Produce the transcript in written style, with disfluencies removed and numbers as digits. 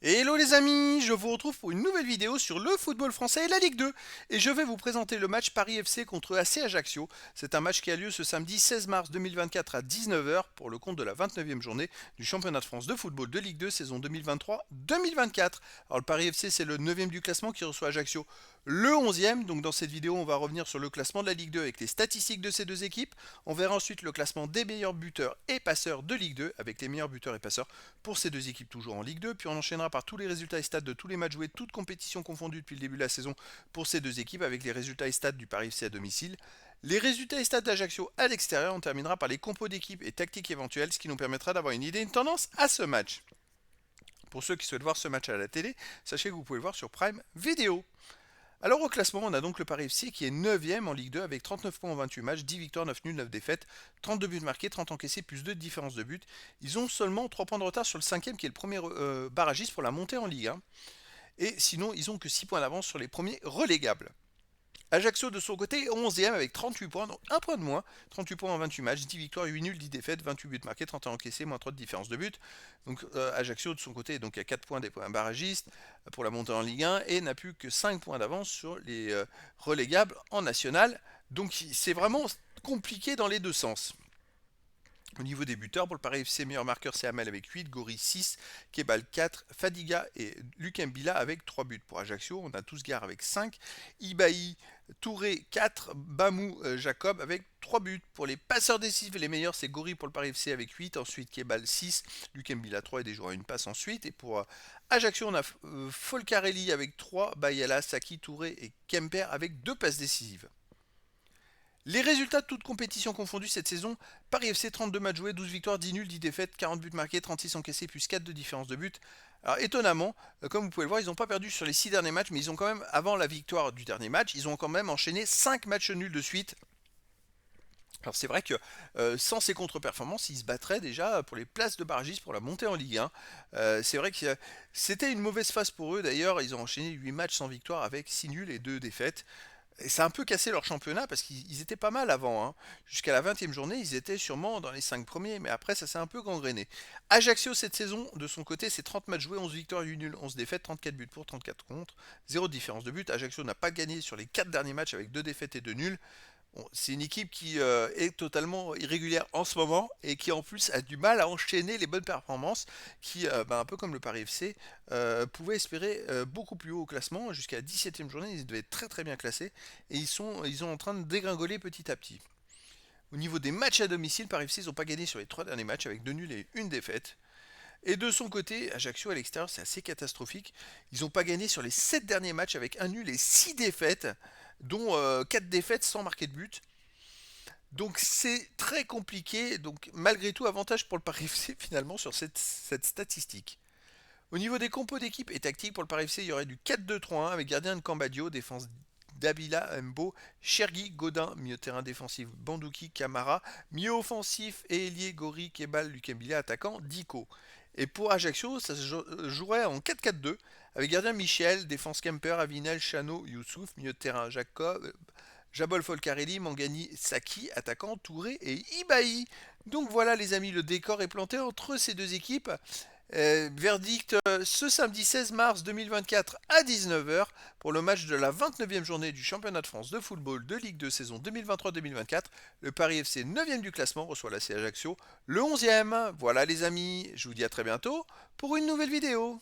Hello les amis, je vous retrouve pour une nouvelle vidéo sur le football français et la Ligue 2. Et je vais vous présenter le match Paris FC contre AC Ajaccio. C'est un match qui a lieu ce samedi 16 mars 2024 à 19 heures pour le compte de la 29e journée du championnat de France de football de Ligue 2 saison 2023-2024. Alors le Paris FC c'est le 9e du classement qui reçoit Ajaccio le 11e. Donc dans cette vidéo on va revenir sur le classement de la Ligue 2 avec les statistiques de ces deux équipes. On verra ensuite le classement des meilleurs buteurs et passeurs de Ligue 2 avec les meilleurs buteurs et passeurs pour ces deux équipes toujours en Ligue 2. Puis on enchaînera par tous les résultats et stats de tous les matchs joués, toutes compétitions confondues depuis le début de la saison pour ces deux équipes avec les résultats et stats du Paris FC à domicile. Les résultats et stats d'Ajaccio à l'extérieur, on terminera par les compos d'équipe et tactiques éventuelles, ce qui nous permettra d'avoir une idée, une tendance à ce match. Pour ceux qui souhaitent voir ce match à la télé, sachez que vous pouvez le voir sur Prime Video. Alors au classement, on a donc le Paris FC qui est 9ème en Ligue 2 avec 39 points en 28 matchs, 10 victoires, 9 nuls, 9 défaites, 32 buts marqués, 30 encaissés, plus 2 de différence de but. Ils ont seulement 3 points de retard sur le 5ème qui est le premier barragiste pour la montée en Ligue 1. Et sinon, ils ont que 6 points d'avance sur les premiers relégables. Ajaccio de son côté 11e avec 38 points, donc un point de moins, 38 points en 28 matchs, 10 victoires, 8 nuls, 10 défaites, 28 buts marqués, 31 encaissés, moins 3 de différence de but. Donc Ajaccio de son côté donc à 4 points des points barragistes pour la montée en Ligue 1 et n'a plus que 5 points d'avance sur les relégables en national. Donc c'est vraiment compliqué dans les deux sens. Au niveau des buteurs, pour le Paris FC, meilleur marqueur c'est Hamel avec 8, Gori 6, Kebal 4, Fadiga et Luc Mbila avec 3 buts. Pour Ajaccio, on a Tousgar avec 5, Ibaï, Touré 4, Bamou Jacob avec 3 buts. Pour les passeurs décisifs, les meilleurs c'est Gori pour le Paris FC avec 8, ensuite Kebal 6, Luc Mbila 3 et des joueurs à une passe ensuite. Et pour Ajaccio, on a Folcarelli avec 3, Bayala, Saki, Touré et Kemper avec 2 passes décisives. Les résultats de toutes compétitions confondues cette saison, Paris FC 32 matchs joués, 12 victoires, 10 nuls, 10 défaites, 40 buts marqués, 36 encaissés, plus 4 de différence de but. Alors étonnamment, comme vous pouvez le voir, ils n'ont pas perdu sur les 6 derniers matchs, mais ils ont quand même, avant la victoire du dernier match, ils ont quand même enchaîné 5 matchs nuls de suite. Alors c'est vrai que sans ces contre-performances, ils se battraient déjà pour les places de barragistes pour la montée en Ligue 1. C'est vrai que c'était une mauvaise phase pour eux d'ailleurs, ils ont enchaîné 8 matchs sans victoire avec 6 nuls et 2 défaites. Et ça a un peu cassé leur championnat parce qu'ils étaient pas mal avant, hein. Jusqu'à la 20e journée, ils étaient sûrement dans les 5 premiers, mais après ça s'est un peu gangréné. Ajaccio cette saison, de son côté, c'est 30 matchs joués, 11 victoires, 8 nuls, 11 défaites, 34 buts pour, 34 contre, 0 de différence de but. Ajaccio n'a pas gagné sur les 4 derniers matchs avec 2 défaites et 2 nuls. Bon, c'est une équipe qui est totalement irrégulière en ce moment et qui en plus a du mal à enchaîner les bonnes performances qui, un peu comme le Paris FC, pouvait espérer beaucoup plus haut au classement. Jusqu'à la 17e journée, ils devaient être très très bien classés et ils sont en train de dégringoler petit à petit. Au niveau des matchs à domicile, Paris FC, ils n'ont pas gagné sur les 3 derniers matchs avec 2 nuls et une défaite. Et de son côté, Ajaccio à l'extérieur, c'est assez catastrophique. Ils n'ont pas gagné sur les 7 derniers matchs avec un nul et 6 défaites, dont 4 défaites sans marquer de but. Donc c'est très compliqué. Donc malgré tout, avantage pour le Paris FC finalement sur cette statistique. Au niveau des compos d'équipe et tactique pour le Paris FC, il y aurait du 4-2-3-1 avec gardien de Cambadio, défense Dabila, Mbo, Chergui, Godin, milieu de terrain défensif Bandouki, Camara, milieu offensif et ailier Gori, Kebal, Lukembila, attaquant Dico. Et pour Ajaccio, ça se jouerait en 4-4-2 avec gardien Michel, défense Kemper, Avinel, Chano, Youssouf, milieu de terrain Jacob, Jabol Folcarelli, Mangani, Saki, attaquant Touré et Ibaï. Donc voilà les amis, le décor est planté entre ces deux équipes. Verdict ce samedi 16 mars 2024 à 19 heures pour le match de la 29e journée du championnat de France de football de Ligue 2 saison 2023-2024. Le Paris FC 9e du classement reçoit la C Ajaccio le 11e. Voilà les amis, je vous dis à très bientôt pour une nouvelle vidéo.